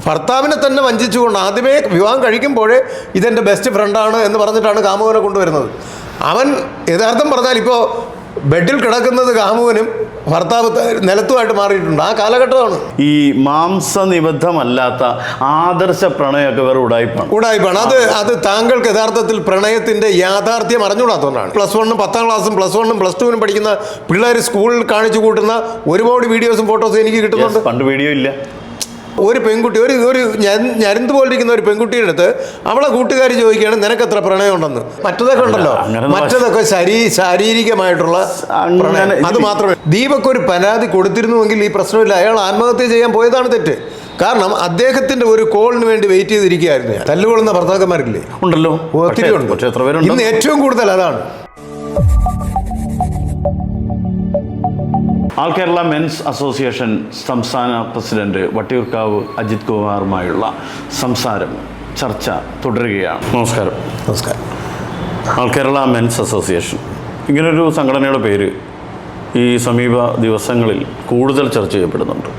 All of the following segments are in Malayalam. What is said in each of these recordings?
ഭർത്താവിനെ തന്നെ വഞ്ചിച്ചുകൊണ്ട് ആദ്യമേ വിവാഹം കഴിക്കുമ്പോഴേ ഇതെൻ്റെ ബെസ്റ്റ് ഫ്രണ്ടാണ് എന്ന് പറഞ്ഞിട്ടാണ് കാമുകനെ കൊണ്ടുവരുന്നത്. അവൻ യഥാർത്ഥം പറഞ്ഞാൽ ഇപ്പോൾ ബെഡിൽ കിടക്കുന്നത് കാമുകനും ഭർത്താവ് നിലത്തുമായിട്ട് മാറിയിട്ടുണ്ട്. ആ കാലഘട്ടമാണ്. ഈ മാംസനിബദ്ധമല്ലാത്ത ആദർശ പ്രണയമൊക്കെ വേറെ ഉടായ്പാണ്. അത് താങ്കൾക്ക് യഥാർത്ഥത്തിൽ പ്രണയത്തിന്റെ യാഥാർത്ഥ്യം അറിഞ്ഞുകൂടാത്തതുകൊണ്ടാണ്. +1 10ാം ക്ലാസ്സും +1 +2 പഠിക്കുന്ന പിള്ളേർ സ്കൂളിൽ കാണിച്ചു കൂട്ടുന്ന ഒരുപാട് വീഡിയോസും ഫോട്ടോസും എനിക്ക് കിട്ടുന്നുണ്ട്. പണ്ട് വീഡിയോ ഇല്ല. ഒരു പെൺകുട്ടി ഒരു ഞരന്ത് പോലിരിക്കുന്ന ഒരു പെൺകുട്ടിയുടെ അടുത്ത് അവളെ കൂട്ടുകാർ ചോദിക്കുകയാണ് നിനക്ക് എത്ര പ്രണയമുണ്ടെന്ന്. മറ്റതൊക്കെ ഉണ്ടല്ലോ, മറ്റതൊക്കെ ശാരീരികമായിട്ടുള്ള പ്രണയം. അത് മാത്രമേ ദീപക് ഒരു പരാതി കൊടുത്തിരുന്നുവെങ്കിൽ ഈ പ്രശ്നമില്ല. അയാൾ ആത്മഹത്യ ചെയ്യാൻ പോയതാണ് തെറ്റ്. കാരണം അദ്ദേഹത്തിന്റെ ഒരു കോളിന് വേണ്ടി വെയിറ്റ് ചെയ്തിരിക്കുകയായിരുന്നു. തല്ലുകൊള്ളുന്ന ഭർത്താക്കന്മാരില്ലേ? ഉണ്ടല്ലോ, ഒത്തിരി ഉണ്ട്. ഇന്ന് ഏറ്റവും കൂടുതൽ അതാണ്. ആൾ കേരള മെൻസ് അസോസിയേഷൻ സംസ്ഥാന പ്രസിഡന്റ് വട്ടിയൂർക്കാവ് അജിത് കുമാറുമായുള്ള ചർച്ച തുടരുകയാണ്. നമസ്കാരം. ആൾ കേരള മെൻസ് അസോസിയേഷൻ ഇങ്ങനൊരു സംഘടനയുടെ പേര് ഈ സമീപ ദിവസങ്ങളിൽ കൂടുതൽ ചർച്ച ചെയ്യപ്പെടുന്നുണ്ട്,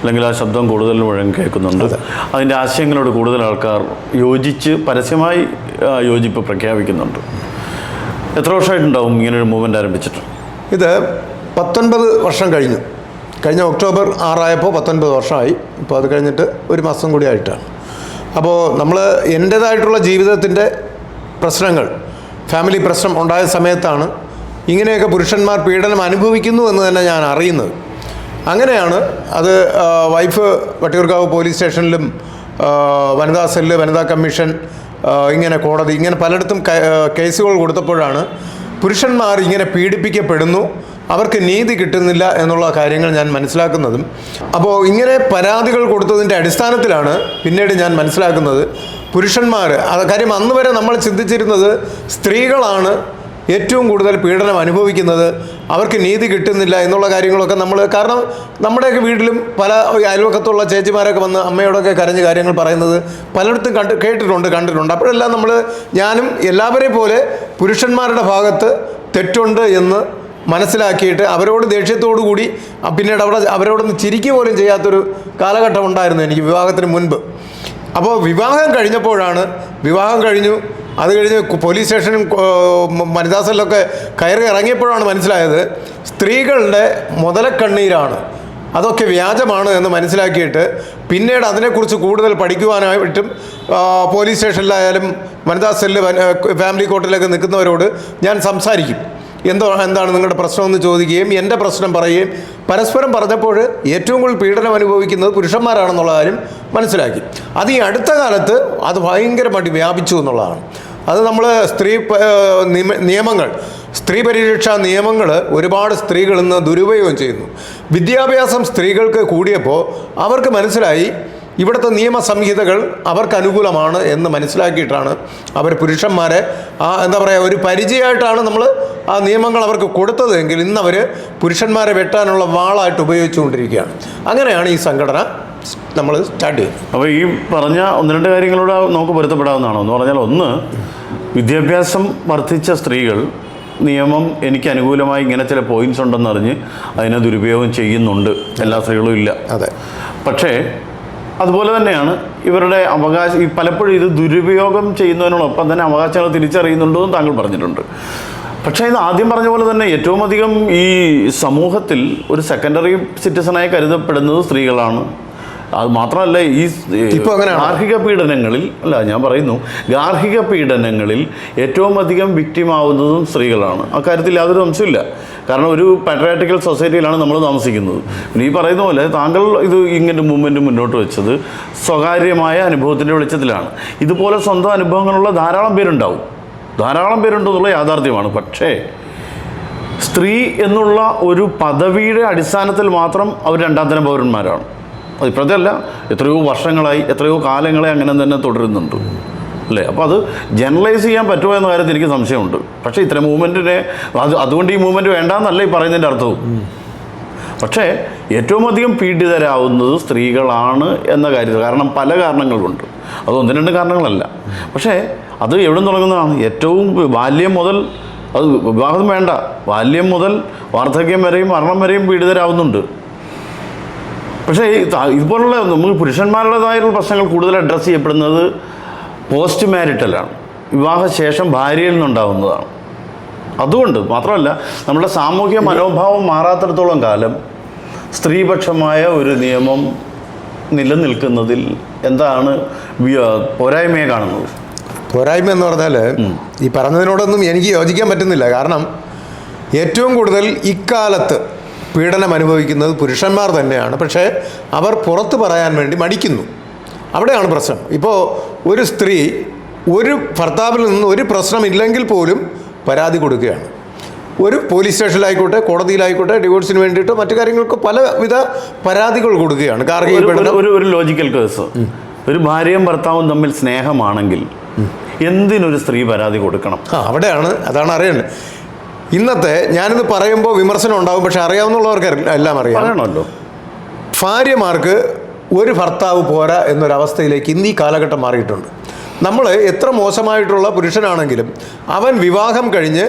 അല്ലെങ്കിൽ ആ ശബ്ദം കൂടുതൽ മുഴങ്ങി കേൾക്കുന്നുണ്ട്. അതിൻ്റെ ആശയങ്ങളോട് കൂടുതൽ ആൾക്കാർ യോജിച്ച് പരസ്യമായി യോജിപ്പ് പ്രഖ്യാപിക്കുന്നുണ്ട്. എത്ര വർഷമായിട്ടുണ്ടാവും ഇങ്ങനൊരു മൂവ്മെൻ്റ് ആരംഭിച്ചിട്ട്? ഇത് 19 വർഷം കഴിഞ്ഞ ഒക്ടോബർ 6 ആയപ്പോൾ 19 വർഷമായി. ഇപ്പോൾ അത് കഴിഞ്ഞിട്ട് ഒരു മാസം കൂടി ആയിട്ടാണ്. അപ്പോൾ നമ്മൾ എൻ്റേതായിട്ടുള്ള ജീവിതത്തിൻ്റെ പ്രശ്നങ്ങൾ, ഫാമിലി പ്രശ്നം ഉണ്ടായ സമയത്താണ് ഇങ്ങനെയൊക്കെ പുരുഷന്മാർ പീഡനം അനുഭവിക്കുന്നു എന്ന് തന്നെ ഞാൻ അറിയുന്നത്. അങ്ങനെയാണ് അത് വൈഫ് വട്ടിയൂർക്കാവ് പോലീസ് സ്റ്റേഷനിലും വനിതാ സെല്ല്, വനിതാ കമ്മീഷൻ, ഇങ്ങനെ കോടതി, ഇങ്ങനെ പലയിടത്തും കേസുകൾ കൊടുത്തപ്പോഴാണ് പുരുഷന്മാർ ഇങ്ങനെ പീഡിപ്പിക്കപ്പെടുന്നു, അവർക്ക് നീതി കിട്ടുന്നില്ല എന്നുള്ള കാര്യങ്ങൾ ഞാൻ മനസ്സിലാക്കുന്നതും. അപ്പോൾ ഇങ്ങനെ പരാതികൾ കൊടുത്തതിൻ്റെ അടിസ്ഥാനത്തിലാണ് പിന്നീട് ഞാൻ മനസ്സിലാക്കുന്നത് പുരുഷന്മാർ, കാര്യം അന്ന് വരെ നമ്മൾ ചിന്തിച്ചിരുന്നത് സ്ത്രീകളാണ് ഏറ്റവും കൂടുതൽ പീഡനം അനുഭവിക്കുന്നത്, അവർക്ക് നീതി കിട്ടുന്നില്ല എന്നുള്ള കാര്യങ്ങളൊക്കെ കാരണം നമ്മുടെയൊക്കെ വീട്ടിലും പല അയൽവക്കത്തുള്ള ചേച്ചിമാരൊക്കെ വന്ന് അമ്മയോടൊക്കെ കരഞ്ഞ് കാര്യങ്ങൾ പറയുന്നത് പലയിടത്തും കണ്ടിട്ടുണ്ട്. അപ്പോഴെല്ലാം ഞാനും എല്ലാവരെയും പോലെ പുരുഷന്മാരുടെ ഭാഗത്ത് തെറ്റുണ്ട് എന്ന് മനസ്സിലാക്കിയിട്ട് അവരോട് ദേഷ്യത്തോടു കൂടി പിന്നീട് അവരോടൊന്ന് ചിരിക്കുക പോലും ചെയ്യാത്തൊരു കാലഘട്ടം ഉണ്ടായിരുന്നു എനിക്ക് വിവാഹത്തിന് മുൻപ്. അപ്പോൾ വിവാഹം കഴിഞ്ഞു. അത് കഴിഞ്ഞ് പോലീസ് സ്റ്റേഷനും വനിതാ സെല്ലൊക്കെ കയറി ഇറങ്ങിയപ്പോഴാണ് മനസ്സിലായത് സ്ത്രീകളുടെ മുതലക്കണ്ണീരാണ്, അതൊക്കെ വ്യാജമാണ് എന്ന് മനസ്സിലാക്കിയിട്ട് പിന്നീട് അതിനെക്കുറിച്ച് കൂടുതൽ പഠിക്കുവാനായിട്ടും പോലീസ് സ്റ്റേഷനിലായാലും വനിതാ സെല്ല്, ഫാമിലി കോർട്ടിലൊക്കെ നിൽക്കുന്നവരോട് ഞാൻ സംസാരിക്കും. എന്താണ് നിങ്ങളുടെ പ്രശ്നമെന്ന് ചോദിക്കുകയും എൻ്റെ പ്രശ്നം പറയുകയും പരസ്പരം പറഞ്ഞപ്പോൾ ഏറ്റവും കൂടുതൽ പീഡനം അനുഭവിക്കുന്നത് പുരുഷന്മാരാണെന്നുള്ള കാര്യം മനസ്സിലാക്കി. അത് ഈ അടുത്ത കാലത്ത് അത് ഭയങ്കരമായിട്ട് വ്യാപിച്ചു എന്നുള്ളതാണ്. അത് നമ്മൾ സ്ത്രീ പരിരക്ഷാ നിയമങ്ങൾ ഒരുപാട് സ്ത്രീകൾ ഇന്ന് ദുരുപയോഗം ചെയ്യുന്നു. വിദ്യാഭ്യാസം സ്ത്രീകൾക്ക് കൂടിയപ്പോൾ അവർക്ക് മനസ്സിലായി ഇവിടുത്തെ നിയമസംഹിതകൾ അവർക്ക് അനുകൂലമാണ് എന്ന് മനസ്സിലാക്കിയിട്ടാണ് അവർ പുരുഷന്മാരെ ഒരു പരിചയമായിട്ടാണ് നമ്മൾ ആ നിയമങ്ങൾ അവർക്ക് കൊടുത്തത് എങ്കിൽ ഇന്നവർ പുരുഷന്മാരെ വെട്ടാനുള്ള വാളായിട്ട് ഉപയോഗിച്ചുകൊണ്ടിരിക്കുകയാണ്. അങ്ങനെയാണ് ഈ സംഘടന നമ്മൾ സ്റ്റാർട്ട് ചെയ്യുന്നത്. അപ്പോൾ ഈ പറഞ്ഞ 1-2 കാര്യങ്ങളോട് നമുക്ക് പൊരുത്തപ്പെടാവുന്നതാണോ എന്ന് പറഞ്ഞാൽ, ഒന്ന്, വിദ്യാഭ്യാസം വർദ്ധിച്ച സ്ത്രീകൾ നിയമം എനിക്ക് അനുകൂലമായി ഇങ്ങനെ ചില പോയിന്റ്സ് ഉണ്ടെന്നറിഞ്ഞ് അതിനെ ദുരുപയോഗം ചെയ്യുന്നുണ്ട്. എല്ലാ സ്ത്രീകളും ഇല്ല. അതെ. പക്ഷേ അതുപോലെ തന്നെയാണ് ഇവരുടെ അവകാശം. പലപ്പോഴും ഇത് ദുരുപയോഗം ചെയ്യുന്നതിനോടൊപ്പം തന്നെ അവകാശങ്ങൾ തിരിച്ചറിയുന്നുണ്ടെന്നും താങ്കൾ പറഞ്ഞിട്ടുണ്ട്. പക്ഷേ ഇത് ആദ്യം പറഞ്ഞ പോലെ തന്നെ ഏറ്റവും അധികം ഈ സമൂഹത്തിൽ ഒരു സെക്കൻഡറി സിറ്റിസണായി കരുതപ്പെടുന്നത് സ്ത്രീകളാണ്. അത് മാത്രമല്ല, ഈ ഗാർഹിക പീഡനങ്ങളിൽ ഏറ്റവും അധികം വിക്ടിമാവുന്നതും സ്ത്രീകളാണ്. അക്കാര്യത്തിൽ യാതൊരു സംശയമില്ല. കാരണം ഒരു പാട്രിയാർട്ടിക്കൽ സൊസൈറ്റിയിലാണ് നമ്മൾ താമസിക്കുന്നത്. പിന്നെ ഈ പറയുന്ന പോലെ താങ്കൾ ഇങ്ങനെ മൂവ്മെൻറ്റ് മുന്നോട്ട് വെച്ചത് സ്വകാര്യമായ അനുഭവത്തിൻ്റെ വെളിച്ചത്തിലാണ്. ഇതുപോലെ സ്വന്തം അനുഭവങ്ങളുള്ള ധാരാളം പേരുണ്ടെന്നുള്ള യാഥാർത്ഥ്യമാണ്. പക്ഷേ സ്ത്രീ എന്നുള്ള ഒരു പദവിയുടെ അടിസ്ഥാനത്തിൽ മാത്രം അവർ രണ്ടാം തരം പൗരന്മാരാണ്. അത് ഇപ്പോഴത്തെയല്ല, എത്രയോ വർഷങ്ങളായി, എത്രയോ കാലങ്ങളെ അങ്ങനെ തന്നെ തുടരുന്നുണ്ട് അല്ലേ? അപ്പോൾ അത് ജനറലൈസ് ചെയ്യാൻ പറ്റുമോ എന്ന കാര്യത്തിൽ എനിക്ക് സംശയമുണ്ട്. പക്ഷേ ഇത്തരം മൂവ്മെൻറ്റിനെ അതുകൊണ്ട് ഈ മൂവ്മെൻറ്റ് വേണ്ടാന്നല്ല ഈ പറയുന്നതിൻ്റെ അർത്ഥവും. പക്ഷേ ഏറ്റവും അധികം പീഡിതരാവുന്നത് സ്ത്രീകളാണ് എന്ന കാര്യത്തിൽ, കാരണം പല കാരണങ്ങളുണ്ട്. അത് 1-2 കാരണങ്ങളല്ല. പക്ഷേ അത് എവിടെ തുടങ്ങുന്നതാണ്? ഏറ്റവും ബാല്യം മുതൽ, അത് വിവാഹം വേണ്ട, ബാല്യം മുതൽ വാർദ്ധക്യം വരെയും മരണം വരെയും പീഡിതരാവുന്നുണ്ട്. പക്ഷേ ഇതുപോലുള്ള നമ്മൾ പുരുഷന്മാരുടേതായിട്ടുള്ള പ്രശ്നങ്ങൾ കൂടുതൽ അഡ്രസ്സ് ചെയ്യപ്പെടുന്നത് പോസ്റ്റ് മാരിറ്റലാണ്, വിവാഹശേഷം ഭാര്യയിൽ നിന്നുണ്ടാകുന്നതാണ്. അതുകൊണ്ട് മാത്രമല്ല നമ്മുടെ സാമൂഹ്യ മനോഭാവം മാറാത്തിടത്തോളം കാലം സ്ത്രീപക്ഷമായ ഒരു നിയമം നിലനിൽക്കുന്നതിൽ എന്താണ് പോരായ്മയെ കാണുന്നത്? പോരായ്മ എന്ന് പറഞ്ഞാൽ ഈ പറഞ്ഞതിനോടൊന്നും എനിക്ക് യോജിക്കാൻ പറ്റുന്നില്ല. കാരണം ഏറ്റവും കൂടുതൽ ഇക്കാലത്ത് പീഡനം അനുഭവിക്കുന്നത് പുരുഷന്മാർ തന്നെയാണ്. പക്ഷേ അവർ പുറത്ത് പറയാൻ വേണ്ടി മടിക്കുന്നു. അവിടെയാണ് പ്രശ്നം. ഇപ്പോൾ ഒരു സ്ത്രീ ഒരു ഭർത്താവിൽ നിന്ന് ഒരു പ്രശ്നമില്ലെങ്കിൽ പോലും പരാതി കൊടുക്കുകയാണ്. ഒരു പോലീസ് സ്റ്റേഷനിലായിക്കോട്ടെ, കോടതിയിലായിക്കോട്ടെ, ഡിവോഴ്സിന് വേണ്ടിയിട്ടോ മറ്റു കാര്യങ്ങൾക്ക് പലവിധ പരാതികൾ കൊടുക്കുകയാണ്. ഗാർഹിക പീഡനം ഒരു ലോജിക്കൽ കേസ്, ഒരു ഭാര്യയും ഭർത്താവും തമ്മിൽ സ്നേഹമാണെങ്കിൽ എന്തിനൊരു സ്ത്രീ പരാതി കൊടുക്കണം? അതാണ് അറിയേണ്ടത്. ഇന്നത്തെ ഞാനിത് പറയുമ്പോൾ വിമർശനം ഉണ്ടാകും, പക്ഷെ അറിയാവുന്നവർക്ക് എല്ലാം അറിയാമല്ലോ. ഭാര്യമാർക്ക് ഒരു ഭർത്താവ് പോരാ എന്നൊരവസ്ഥയിലേക്ക് ഇന്ന് ഈ കാലഘട്ടം മാറിയിട്ടുണ്ട്. നമ്മൾ എത്ര മോശമായിട്ടുള്ള പുരുഷനാണെങ്കിലും അവൻ വിവാഹം കഴിഞ്ഞ്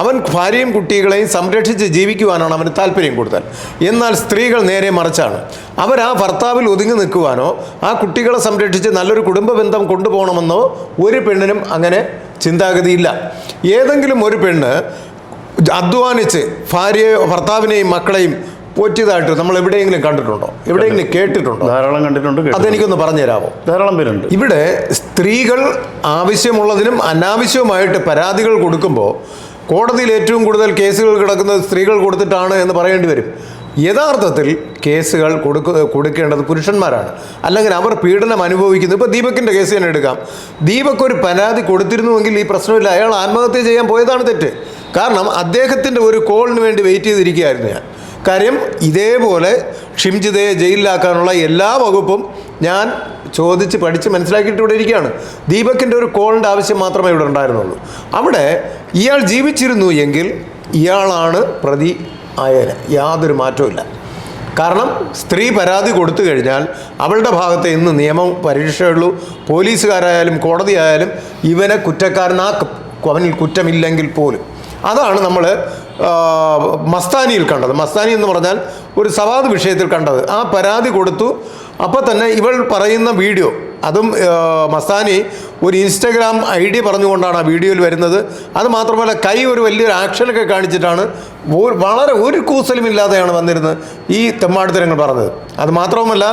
അവൻ ഭാര്യയും കുട്ടികളെയും സംരക്ഷിച്ച് ജീവിക്കുവാനാണ് അവന് താല്പര്യം കൂടുതൽ. എന്നാൽ സ്ത്രീകൾ നേരെ മറിച്ചാണ്. അവർ ആ ഭർത്താവിൽ ഒതുങ്ങി നിൽക്കുവാനോ ആ കുട്ടികളെ സംരക്ഷിച്ച് നല്ലൊരു കുടുംബ ബന്ധം കൊണ്ടുപോകണമെന്നോ ഒരു പെണ്ണിനും അങ്ങനെ ചിന്താഗതിയില്ല. ഏതെങ്കിലും ഒരു പെണ്ണ് അധ്വാനിച്ച് ഭർത്താവിനെയും മക്കളെയും പോറ്റിയതായിട്ട് നമ്മൾ എവിടെയെങ്കിലും കണ്ടിട്ടുണ്ടോ? എവിടെയെങ്കിലും കേട്ടിട്ടുണ്ടോ? ധാരാളം കണ്ടിട്ടുണ്ട്. അതെനിക്കൊന്ന് പറഞ്ഞു തരാമോ? ധാരാളം പേരുണ്ട്. ഇവിടെ സ്ത്രീകൾ ആവശ്യമുള്ളതിനും അനാവശ്യവുമായിട്ട് പരാതികൾ കൊടുക്കുമ്പോൾ കോടതിയിൽ ഏറ്റവും കൂടുതൽ കേസുകൾ കിടക്കുന്നത് സ്ത്രീകൾ കൊടുത്തിട്ടാണ് എന്ന് പറയേണ്ടി വരും. യഥാർത്ഥത്തിൽ കേസുകൾ കൊടുക്കേണ്ടത് പുരുഷന്മാരാണ്. അല്ലെങ്കിൽ അവർ പീഡനം അനുഭവിക്കുന്നു. ഇപ്പോൾ ദീപക്കിൻ്റെ കേസ് തന്നെ എടുക്കാം. ദീപക് ഒരു പരാതി കൊടുത്തിരുന്നുവെങ്കിൽ ഈ പ്രശ്നമില്ല. അയാൾ ആത്മഹത്യ ചെയ്യാൻ പോയതാണ് തെറ്റ്. കാരണം അദ്ദേഹത്തിൻ്റെ ഒരു കോളിന് വേണ്ടി വെയിറ്റ് ചെയ്തിരിക്കുകയായിരുന്നു ഞാൻ. കാര്യം ഇതേപോലെ ഷിംജിതയെ ജയിലിലാക്കാനുള്ള എല്ലാ വകുപ്പും ഞാൻ ചോദിച്ച് പഠിച്ച് മനസ്സിലാക്കിയിട്ട് ഇവിടെ ഇരിക്കുകയാണ്. ദീപക്കിൻ്റെ ഒരു കോളിൻ്റെ ആവശ്യം മാത്രമേ ഇവിടെ ഉണ്ടായിരുന്നുള്ളൂ. അവിടെ ഇയാൾ ജീവിച്ചിരുന്നു എങ്കിൽ ഇയാളാണ് പ്രതി ആയേനെ, യാതൊരു മാറ്റവും. കാരണം സ്ത്രീ പരാതി കൊടുത്തു കഴിഞ്ഞാൽ അവളുടെ ഭാഗത്ത് ഇന്ന് നിയമം പരീക്ഷയുള്ളൂ. പോലീസുകാരായാലും കോടതിയായാലും ഇവനെ കുറ്റക്കാരനാക്കും, അവനിൽ കുറ്റമില്ലെങ്കിൽ പോലും. അതാണ് നമ്മൾ മസ്താനിയിൽ കണ്ടത്. മസ്താനി എന്ന് പറഞ്ഞാൽ ഒരു സവാദ് വിഷയത്തിൽ കണ്ടത്. ആ പരാതി കൊടുത്തു. അപ്പോൾ തന്നെ ഇവൾ പറയുന്ന വീഡിയോ, അതും മസ്താനി ഒരു ഇൻസ്റ്റഗ്രാം ID പറഞ്ഞുകൊണ്ടാണ് ആ വീഡിയോയിൽ വരുന്നത്. അത് മാത്രമല്ല ഒരു വലിയൊരു ആക്ഷനൊക്കെ കാണിച്ചിട്ടാണ് വളരെ ഒരു കൂസലുമില്ലാതെയാണ് വന്നിരുന്നത് ഈ തെമ്മാടിത്തരങ്ങൾ പറഞ്ഞത്. അത് മാത്രവുമല്ല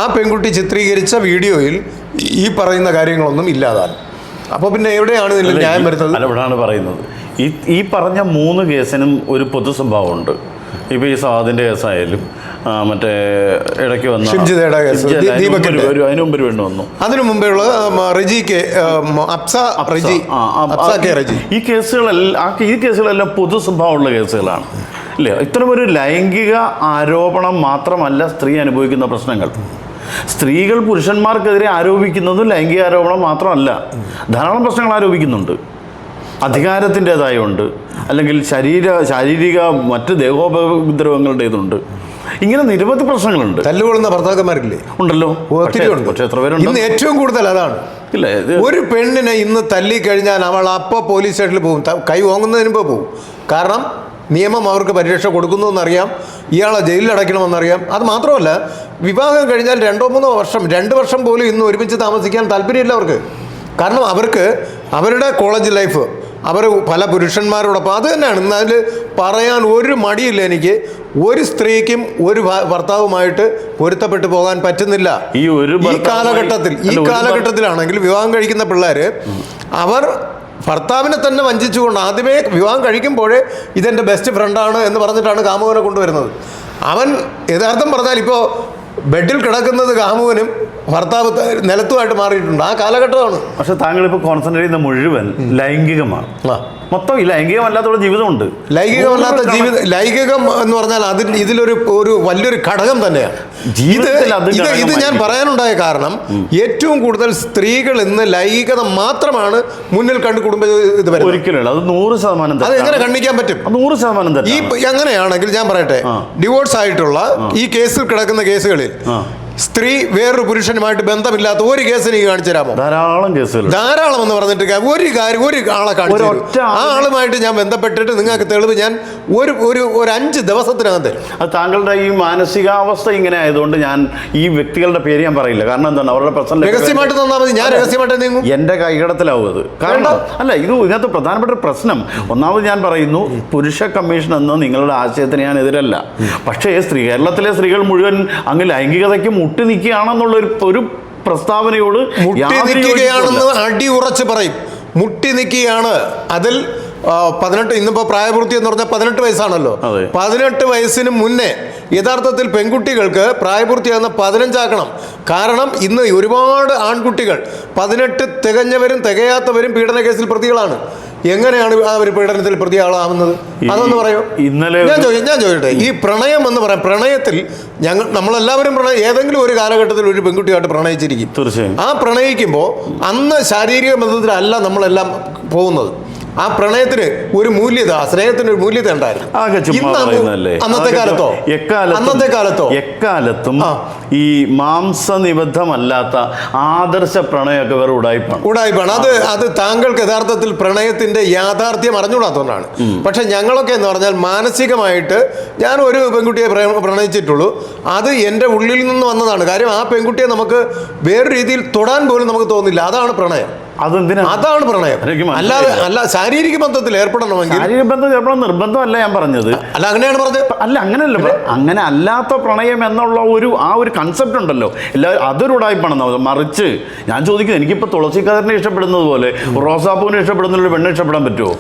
ആ പെൺകുട്ടി ചിത്രീകരിച്ച വീഡിയോയിൽ ഈ പറയുന്ന കാര്യങ്ങളൊന്നും ഇല്ലാതാണ്. അപ്പോൾ പിന്നെ എവിടെയാണ് ഇതിൽ ന്യായം വരുന്നത്? അവിടെയാണ് പറയുന്നത്. ഈ പറഞ്ഞ 3 കേസിനും ഒരു പൊതു സ്വഭാവമുണ്ട്. ഇപ്പോൾ ഈ സവാദിൻ്റെ കേസായാലും മറ്റേ ഇടയ്ക്ക് വന്ന അതിനു മുമ്പ് വേണ്ടി വന്നു. അതിനു മുമ്പേയുള്ള ഈ കേസുകളെല്ലാം പൊതു സ്വഭാവമുള്ള കേസുകളാണ് അല്ലേ? ഇത്തരമൊരു ലൈംഗിക ആരോപണം മാത്രമല്ല സ്ത്രീ അനുഭവിക്കുന്ന പ്രശ്നങ്ങൾ. സ്ത്രീകൾ പുരുഷന്മാർക്കെതിരെ ആരോപിക്കുന്നതും ലൈംഗിക ആരോപണം മാത്രമല്ല, ധാരാളം പ്രശ്നങ്ങൾ ആരോപിക്കുന്നുണ്ട്. അധികാരത്തിൻ്റെതായുണ്ട്, അല്ലെങ്കിൽ ശാരീരിക മറ്റ് ദേഹോപദ്രവങ്ങളുടെ ഇതുണ്ട്. ഇങ്ങനെ നിരവധി പ്രശ്നങ്ങളുണ്ട്. തല്ലുകൊള്ളുന്ന ഭർത്താക്കന്മാരില്ലേ? ഉണ്ടല്ലോ, പക്ഷേ എത്ര പേരുണ്ട്? ഇന്ന് ഏറ്റവും കൂടുതൽ അതാണ്. ഇല്ല, ഒരു പെണ്ണിനെ ഇന്ന് തല്ലിക്കഴിഞ്ഞാൽ അവൾ അപ്പോൾ പോലീസ് സ്റ്റേഷനിൽ പോകും, കൈ ഓങ്ങുന്നതിന് മുമ്പ് പോകും. കാരണം നിയമം അവർക്ക് പരിരക്ഷ കൊടുക്കുന്നു എന്നറിയാം, ഇയാളെ ജയിലിൽ അടയ്ക്കണമെന്നറിയാം. അത് മാത്രമല്ല, വിവാഹം കഴിഞ്ഞാൽ 2-3 വർഷം 2 വർഷം പോലും ഇന്ന് ഒരുമിച്ച് താമസിക്കാൻ താല്പര്യമില്ല അവർക്ക്. കാരണം അവർക്ക് അവരുടെ കോളേജ് ലൈഫ് അവർ പല പുരുഷന്മാരോടൊപ്പം അത് തന്നെയാണ്. ഇന്ന് അതിൽ പറയാൻ ഒരു മടിയില്ല എനിക്ക്. ഒരു സ്ത്രീക്കും ഒരു ഭർത്താവുമായിട്ട് പൊരുത്തപ്പെട്ടു പോകാൻ പറ്റുന്നില്ല ഈ കാലഘട്ടത്തിലാണെങ്കിൽ. വിവാഹം കഴിക്കുന്ന പിള്ളേർ അവർ ഭർത്താവിനെ തന്നെ വഞ്ചിച്ചുകൊണ്ട് ആദ്യമേ വിവാഹം കഴിക്കുമ്പോഴേ ഇതെൻ്റെ ബെസ്റ്റ് ഫ്രണ്ടാണ് എന്ന് പറഞ്ഞിട്ടാണ് കാമുകനെ കൊണ്ടുവരുന്നത്. അവൻ യഥാർത്ഥം പറഞ്ഞാൽ ഇപ്പോൾ ബെഡിൽ കിടക്കുന്നത് കാമുകനും ഭർത്താവ് നിലത്തുമായിട്ട് മാറിയിട്ടുണ്ട്. ആ കാലഘട്ടമാണ്. പക്ഷെ താങ്കളിപ്പോൾ കോൺസെൻട്രേറ്റ് ചെയ്യുന്ന മുഴുവൻ ലൈംഗികമാണ്. മൊത്തം ഈ ലൈംഗികമല്ലാത്ത ജീവിതമുണ്ട്. ലൈംഗികം എന്ന് പറഞ്ഞാൽ ഇതിലൊരു വലിയൊരു ഘടകം തന്നെയാണ്. ഇത് ഞാൻ പറയാനുണ്ടായ കാരണം ഏറ്റവും കൂടുതൽ സ്ത്രീകൾ ഇന്ന് ലൈംഗികത മാത്രമാണ് മുന്നിൽ കണ്ട് കുടുംബ ഇത് വരുന്നത്. ഒരിക്കലും അത് 100%. അത് എങ്ങനെ കണ്ണിക്കാൻ പറ്റും? 100%. ഈ അങ്ങനെയാണെങ്കിൽ ഞാൻ പറയട്ടെ, ഡിവോഴ്സ് ആയിട്ടുള്ള ഈ കേസിൽ കിടക്കുന്ന കേസുകളിൽ സ്ത്രീ വേറൊരു പുരുഷനുമായിട്ട് ബന്ധമില്ലാത്ത ഒരു കേസ് എനിക്ക് കാണിച്ചു തരാമോ? ധാരാളം കേസുകൾ. ധാരാളം എന്ന് പറഞ്ഞിട്ട് ഒരു കാര്യം, ഒരു ആളെ കാണിച്ചു തരൂ. ആ ആളുമായിട്ട് ഞാൻ ബന്ധപ്പെട്ടിട്ട് നിങ്ങൾക്ക് തെളിവ് ഞാൻ ഒരു 5 ദിവസത്തിനകം തരും. അത് താങ്കളുടെ ഈ മാനസികാവസ്ഥ ഇങ്ങനെ ആയതുകൊണ്ട് ഞാൻ ഈ വ്യക്തികളുടെ പേര് ഞാൻ പറയില്ല. കാരണം എന്താണ്, അവരുടെ പ്രശ്നം രഹസ്യമായിട്ട് തന്നാൽ മതി, ഞാൻ രഹസ്യമായിട്ട് നീങ്ങും. എന്റെ കൈകടത്തിലാവും അത്. കാരണം അല്ല, ഇതിനകത്ത് പ്രധാനപ്പെട്ട പ്രശ്നം, ഒന്നാമത് ഞാൻ പറയുന്നു, പുരുഷ കമ്മീഷൻ എന്ന നിങ്ങളുടെ ആശയത്തിന് ഞാൻ എതിരല്ല. പക്ഷേ കേരളത്തിലെ സ്ത്രീകൾ മുഴുവൻ അങ്ങ് ലൈംഗികതയ്ക്ക് മുട്ടി നിൽക്കുകയാണെന്നുള്ള ഒരു പ്രസ്താവനയോട് മുട്ടി നിൽക്കുകയാണെന്ന് അടി ഉറച്ച് പറയും. മുട്ടി നിൽക്കുകയാണ്. അതിൽ 18, ഇന്നിപ്പോൾ പ്രായപൂർത്തി എന്ന് പറഞ്ഞാൽ 18 വയസ്സാണല്ലോ. 18 വയസ്സിന് മുന്നേ യഥാർത്ഥത്തിൽ പെൺകുട്ടികൾക്ക് പ്രായപൂർത്തിയാകുന്ന 15 ആക്കണം. കാരണം ഇന്ന് ഒരുപാട് ആൺകുട്ടികൾ 18 തികഞ്ഞവരും തികയാത്തവരും പീഡന കേസിൽ പ്രതികളാണ്. എങ്ങനെയാണ് അവർ പീഡനത്തിൽ പ്രതിയാളാവുന്നത്? അതൊന്ന് പറയോ? ഇന്നലെ ഞാൻ ചോദിക്കട്ടെ, ഈ പ്രണയം എന്ന് പറയാം, പ്രണയത്തിൽ നമ്മളെല്ലാവരും ഏതെങ്കിലും ഒരു കാലഘട്ടത്തിൽ ഒരു പെൺകുട്ടിയായിട്ട് പ്രണയിച്ചിരിക്കും. തീർച്ചയായും. ആ പ്രണയിക്കുമ്പോൾ അന്ന് ശാരീരിക ബന്ധത്തിലല്ല നമ്മളെല്ലാം പോകുന്നത്. ആ പ്രണയത്തിന് ഒരു മൂല്യത, സ്നേഹത്തിന് ഒരു മൂല്യത ഉണ്ടായിരുന്നു. അന്നത്തെ കാലത്തോ എക്കാലത്തും ഈ മാംസനിബദ്ധമല്ലാത്ത ആദർശ പ്രണയമൊക്കെ വേറെ ഉടായിപ്പാണ്. അത് താങ്കൾക്ക് യഥാർത്ഥത്തിൽ പ്രണയത്തിന്റെ യാഥാർത്ഥ്യം അറിഞ്ഞുകൂടാത്തതുകൊണ്ടാണ്. പക്ഷെ ഞങ്ങളൊക്കെ എന്ന് പറഞ്ഞാൽ മാനസികമായിട്ട് ഞാൻ ഒരു പെൺകുട്ടിയെ പ്രണയിച്ചിട്ടുള്ളൂ. അത് എൻ്റെ ഉള്ളിൽ നിന്ന് വന്നതാണ്. കാര്യം ആ പെൺകുട്ടിയെ നമുക്ക് വേറൊരു രീതിയിൽ തൊടാൻ പോലും നമുക്ക് തോന്നില്ല. അതാണ് പ്രണയം. അതാണ് പ്രണയം. അല്ല ശാരീരിക ബന്ധത്തിൽ ഏർപ്പെടണമെങ്കിൽ ശാരീരിക ബന്ധത്തിൽ ഏർപ്പെടാൻ നിർബന്ധമല്ല ഞാൻ പറഞ്ഞത്. അല്ല അങ്ങനെയാണ് പറഞ്ഞത്. അല്ല അങ്ങനെയല്ല, അങ്ങനെ അല്ലാത്ത പ്രണയം എന്നുള്ള ഒരു കൺസെപ്റ്റ് ഉണ്ടല്ലോ, എല്ലാവരും അതൊരു ഉടായ്പാണെന്ന്. മറിച്ച് ഞാൻ ചോദിക്കുന്നത്, എനിക്കിപ്പോൾ തുളസിക്കാരനെ ഇഷ്ടപ്പെടുന്നത് പോലെ റോസാപ്പൂവിനെ ഇഷ്ടപ്പെടുന്ന ഒരു പെണ്ണ് ഇഷ്ടപ്പെടാൻ പറ്റുമോ?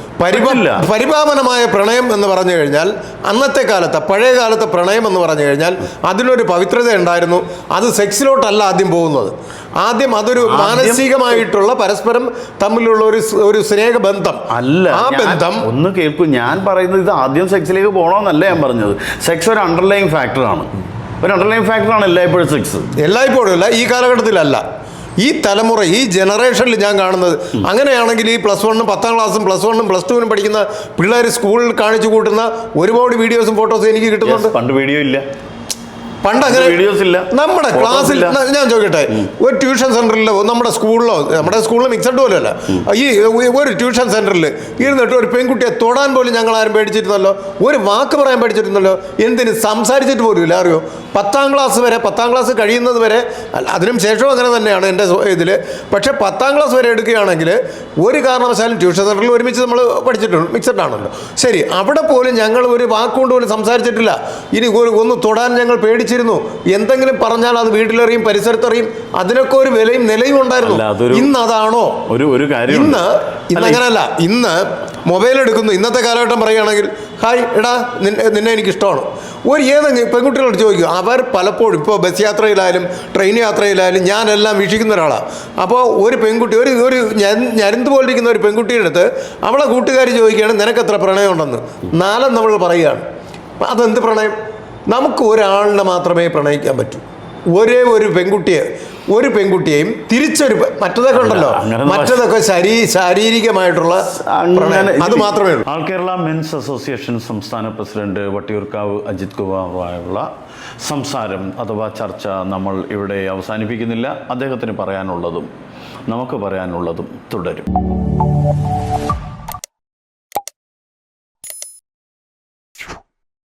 പരിപാവനമായ പ്രണയം എന്ന് പറഞ്ഞു കഴിഞ്ഞാൽ അന്നത്തെ കാലത്ത്, പഴയ കാലത്തെ പ്രണയം എന്ന് പറഞ്ഞു കഴിഞ്ഞാൽ അതിനൊരു പവിത്രത ഉണ്ടായിരുന്നു. അത് സെക്സിലോട്ടല്ല ആദ്യം പോകുന്നത്. ആദ്യം അതൊരു മാനസികമായിട്ടുള്ള പരസ്പരം തമ്മിലുള്ള ഒരു സ്നേഹബന്ധം അല്ല. ആ ബന്ധം ഒന്ന് കേൾക്കൂ, ഞാൻ പറയുന്നത് ഇത് ആദ്യം സെക്സിലേക്ക് പോകണമെന്നല്ല ഞാൻ പറഞ്ഞത്. സെക്സ് ഒരു അണ്ടർലൈങ് ഫാക്ടറാണ്. എല്ലായ്പ്പോഴും സെക്സ്. എല്ലായ്പ്പോഴും അല്ല, ഈ കാലഘട്ടത്തിലല്ല. ഈ തലമുറ, ഈ ജനറേഷനിൽ ഞാൻ കാണുന്നത് അങ്ങനെയാണെങ്കിൽ ഈ +1 10ാം ക്ലാസ്സും +1 +2 പഠിക്കുന്ന പിള്ളേർ സ്കൂളിൽ കാണിച്ചു കൂട്ടുന്ന ഒരുപാട് വീഡിയോസും ഫോട്ടോസും എനിക്ക് കിട്ടുന്നുണ്ട്. പണ്ട് വീഡിയോ ഇല്ല, പണ്ട് അങ്ങനെ വീഡിയോസ് ഇല്ല. നമ്മുടെ ക്ലാസ്സിൽ ഞാൻ ചോദിക്കട്ടെ, ഒരു ട്യൂഷൻ സെന്ററിൽ നമ്മുടെ സ്കൂളിൽ മിക്സഡ് പോലും അല്ല, ഈ ഒരു ട്യൂഷൻ സെന്ററിൽ ഇരുന്നിട്ട് ഒരു പെൺകുട്ടിയെ തൊടാൻ പോലും ഞങ്ങൾ ആരും പേടിച്ചിരുന്നല്ലോ, ഒരു വാക്ക് പറയാൻ പേടിച്ചിരുന്നല്ലോ. എന്തിന് സംസാരിച്ചിട്ട് പോലും ഇല്ല. അറിയോ, 10ാം ക്ലാസ് കഴിയുന്നത് വരെ, അതിനും ശേഷവും അങ്ങനെ തന്നെയാണ് എൻ്റെ ഇതിൽ. പക്ഷേ 10ാം ക്ലാസ് വരെ എടുക്കുകയാണെങ്കിൽ ഒരു കാരണവശാലും ട്യൂഷൻ സെന്ററിൽ ഒരുമിച്ച് നമ്മൾ പഠിച്ചിട്ടുണ്ട്, മിക്സഡ് ആണല്ലോ. ശരി, അവിടെ പോലും ഞങ്ങൾ ഒരു വാക്കുകൊണ്ട് പോലും സംസാരിച്ചിട്ടില്ല. ഇനി ഒന്ന് തൊടാൻ ഞങ്ങൾ പേടിച്ചിരുന്നു. എന്തെങ്കിലും പറഞ്ഞാൽ അത് വീട്ടിലെറിയും, പരിസരത്തെറിയും. അതിനൊക്കെ ഒരു വിലയും നിലയും ഉണ്ടായിരുന്നു. ഇന്ന് അതാണോ? ഇന്ന് അങ്ങനല്ല. ഇന്ന് മൊബൈൽ എടുക്കുന്നു. ഇന്നത്തെ കാലഘട്ടം പറയുകയാണെങ്കിൽ, ഹായ് എടാ, നിന്നെ എനിക്കിഷ്ടമാണ്. ഏതെങ്കിലും പെൺകുട്ടികളോട് ചോദിക്കും. അവർ പലപ്പോഴും ഇപ്പോൾ ബസ് യാത്രയിലായാലും ട്രെയിൻ യാത്രയിലായാലും ഞാനെല്ലാം വീക്ഷിക്കുന്ന ഒരാളാണ്. അപ്പോൾ ഒരു പെൺകുട്ടി, ഒരു ഞരന്ത് പോലിരിക്കുന്ന ഒരു പെൺകുട്ടിയുടെ അടുത്ത് അവളെ കൂട്ടുകാർ ചോദിക്കുകയാണ്, നിനക്കെത്ര പ്രണയമുണ്ടെന്ന്. 4 നമ്മൾ പറയുകയാണ്. അതെന്ത് പ്രണയം? നമുക്ക് ഒരാളിനെ മാത്രമേ പ്രണയിക്കാൻ പറ്റൂ. ഒരു പെൺകുട്ടിയെയും തിരിച്ചൊരു മറ്റതൊക്കെ ഉണ്ടല്ലോ, മറ്റതൊക്കെ ശാരീരികമായിട്ടുള്ള അത് മാത്രമേ ഉള്ളൂ. ആൾ കേരള മെൻസ് അസോസിയേഷൻ സംസ്ഥാന പ്രസിഡന്റ് വട്ടിയൂർക്കാവ് അജിത് കുമാറുമായുള്ള സംസാരം അഥവാ ചർച്ച നമ്മൾ ഇവിടെ അവസാനിപ്പിക്കുന്നില്ല. അദ്ദേഹത്തിന് പറയാനുള്ളതും നമുക്ക് പറയാനുള്ളതും തുടരും.